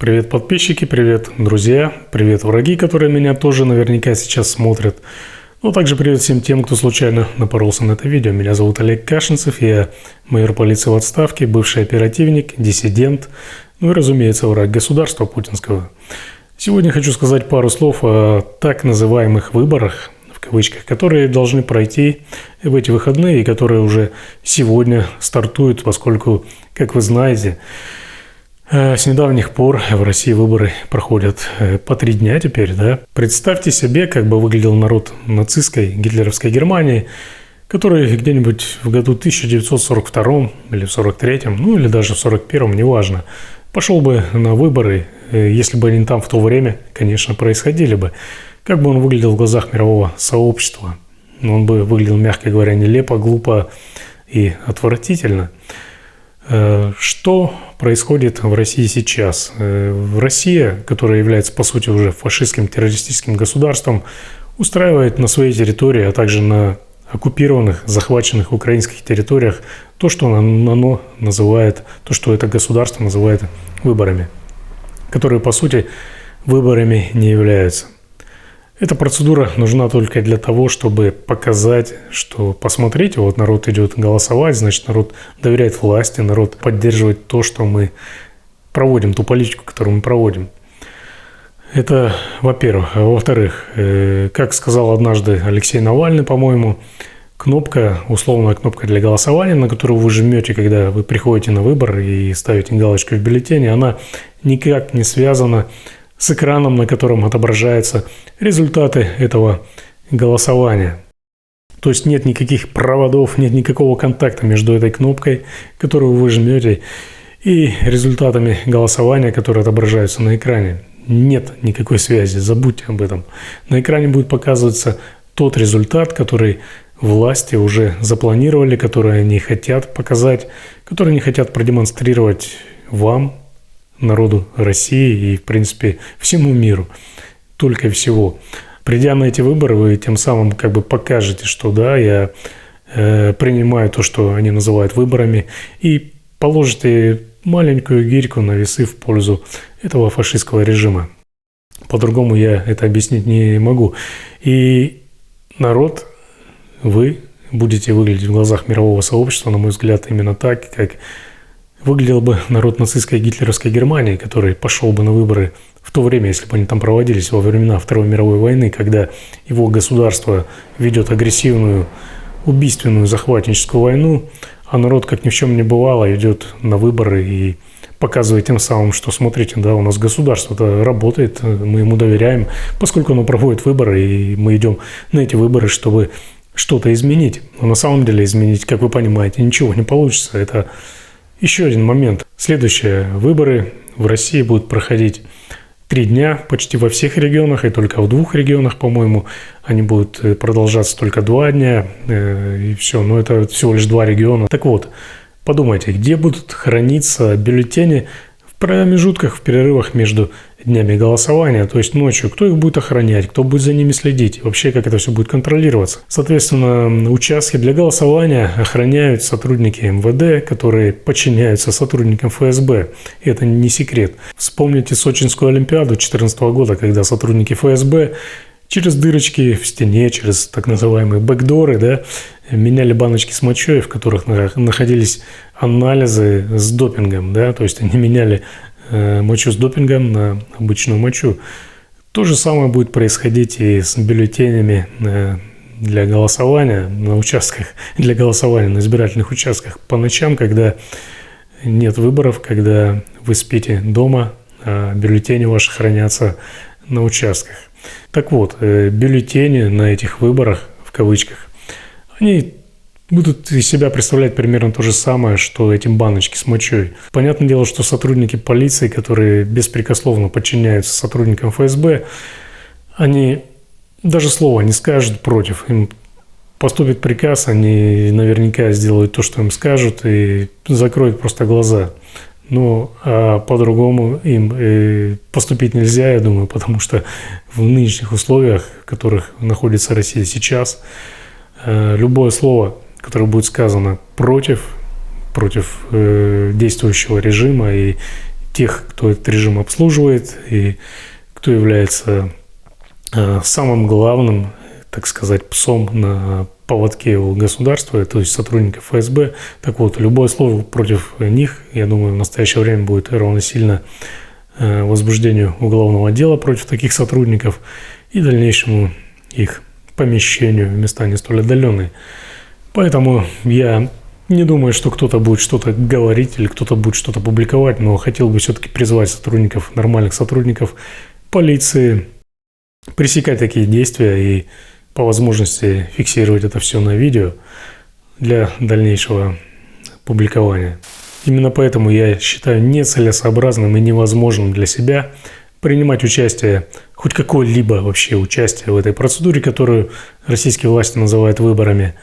Привет, подписчики, привет, друзья, привет, враги, которые меня тоже наверняка сейчас смотрят. Ну, также привет всем тем, кто случайно напоролся на это видео. Меня зовут Олег Кашинцев, я майор полиции в отставке, бывший оперативник, диссидент, ну и, разумеется, враг государства путинского. Сегодня хочу сказать пару слов о так называемых выборах, в кавычках, которые должны пройти в эти выходные и которые уже сегодня стартуют, поскольку, как вы знаете, с недавних пор в России выборы проходят по 3 дня теперь, да. Представьте себе, как бы выглядел народ нацистской, гитлеровской Германии, который где-нибудь в году 1942 или 43, ну или даже в 41, неважно, пошел бы на выборы, если бы они там в то время, конечно, происходили бы. Как бы он выглядел в глазах мирового сообщества? Он бы выглядел, мягко говоря, нелепо, глупо и отвратительно. Что происходит в России сейчас? Россия, которая является, по сути, уже фашистским террористическим государством, устраивает на своей территории, а также на оккупированных, захваченных украинских территориях то, что оно называет, то, что это государство называет выборами, которые, по сути, выборами не являются. Эта процедура нужна только для того, чтобы показать, что, посмотрите, вот народ идет голосовать, значит, народ доверяет власти, народ поддерживает то, что мы проводим, ту политику, которую мы проводим. Это, во-первых. А во-вторых, как сказал однажды Алексей Навальный, по-моему, кнопка, условная кнопка для голосования, на которую вы жмете, когда вы приходите на выбор и ставите галочку в бюллетене, она никак не связана с экраном, на котором отображаются результаты этого голосования. То есть нет никаких проводов, нет никакого контакта между этой кнопкой, которую вы жмете, и результатами голосования, которые отображаются на экране. Нет никакой связи, забудьте об этом. На экране будет показываться тот результат, который власти уже запланировали, который они хотят показать, который они хотят продемонстрировать вам, народу России и, в принципе, всему миру. Только всего. Придя на эти выборы, вы тем самым как бы покажете, что да, я принимаю то, что они называют выборами, и положите маленькую гирьку на весы в пользу этого фашистского режима. По-другому я это объяснить не могу. И народ, вы будете выглядеть в глазах мирового сообщества, на мой взгляд, именно так, как выглядел бы народ нацистской гитлеровской Германии, который пошел бы на выборы в то время, если бы они там проводились во времена Второй мировой войны, когда его государство ведет агрессивную, убийственную, захватническую войну, а народ, как ни в чем не бывало, идет на выборы и показывает тем самым, что смотрите, да, у нас государство-то работает, мы ему доверяем, поскольку оно проводит выборы, и мы идем на эти выборы, чтобы что-то изменить. Но на самом деле изменить, как вы понимаете, ничего не получится. Это еще один момент. Следующее. Выборы в России будут проходить 3 дня почти во всех регионах, и только в 2 регионах, по-моему, они будут продолжаться только 2 дня, и все. Но это всего лишь 2 региона. Так вот, подумайте, где будут храниться бюллетени в промежутках, в перерывах между днями голосования, то есть ночью, кто их будет охранять, кто будет за ними следить, вообще как это все будет контролироваться. Соответственно, участки для голосования охраняют сотрудники МВД, которые подчиняются сотрудникам ФСБ. И это не секрет. Вспомните Сочинскую Олимпиаду 2014 года, когда сотрудники ФСБ через дырочки в стене, через так называемые бэкдоры, да, меняли баночки с мочой, в которых находились анализы с допингом, да, то есть они меняли мочу с допингом на обычную мочу. То же самое будет происходить и с бюллетенями для голосования на участках, для голосования на избирательных участках по ночам, когда нет выборов, когда вы спите дома, а бюллетени ваши хранятся на участках. Так вот, бюллетени на этих выборах, в кавычках, они будут из себя представлять примерно то же самое, что эти баночки с мочой. Понятное дело, что сотрудники полиции, которые беспрекословно подчиняются сотрудникам ФСБ, они даже слова не скажут против. Им поступит приказ, они наверняка сделают то, что им скажут, и закроют просто глаза. Но по-другому им поступить нельзя, я думаю, потому что в нынешних условиях, в которых находится Россия сейчас, любое слово, которое будет сказано против действующего режима и тех, кто этот режим обслуживает и кто является самым главным, так сказать, псом на поводке у государства, то есть сотрудников ФСБ. Так вот, любое слово против них, я думаю, в настоящее время будет равносильно возбуждению уголовного дела против таких сотрудников и дальнейшему их помещению в места не столь отдаленные. Поэтому я не думаю, что кто-то будет что-то говорить или кто-то будет что-то публиковать, но хотел бы все-таки призвать сотрудников, нормальных сотрудников полиции, пресекать такие действия и по возможности фиксировать это все на видео для дальнейшего публикования. Именно поэтому я считаю нецелесообразным и невозможным для себя принимать участие, хоть какое-либо вообще участие в этой процедуре, которую российские власти называют выборами,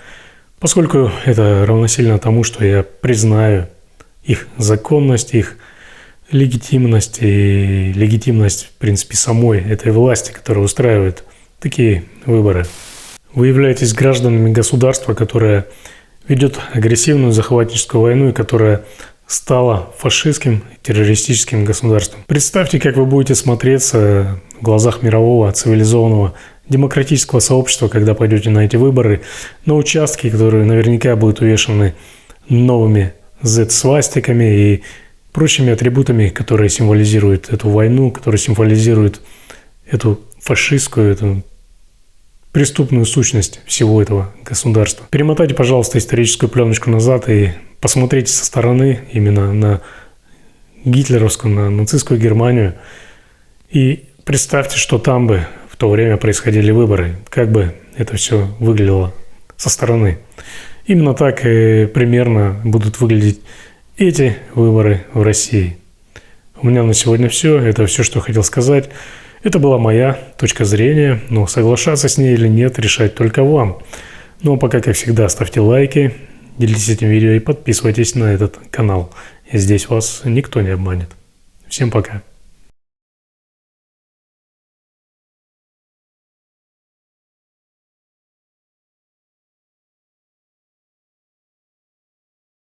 поскольку это равносильно тому, что я признаю их законность, их легитимность и легитимность, в принципе, самой этой власти, которая устраивает такие выборы. Вы являетесь гражданами государства, которое ведет агрессивную захватническую войну и которая стала фашистским террористическим государством. Представьте, как вы будете смотреться в глазах мирового цивилизованного демократического сообщества, когда пойдете на эти выборы, на участки, которые наверняка будут увешаны новыми Z-свастиками и прочими атрибутами, которые символизируют эту войну, которые символизируют эту фашистскую, эту преступную сущность всего этого государства. Перемотайте, пожалуйста, историческую пленочку назад и посмотрите со стороны именно на гитлеровскую, на нацистскую Германию и представьте, что там бы в то время происходили выборы, как бы это все выглядело со стороны. Именно так и примерно будут выглядеть эти выборы в России. У меня на сегодня все. Это все, что хотел сказать. Это была моя точка зрения, но соглашаться с ней или нет, решать только вам. Ну а пока, как всегда, ставьте лайки, делитесь этим видео и подписывайтесь на этот канал. И здесь вас никто не обманет. Всем пока.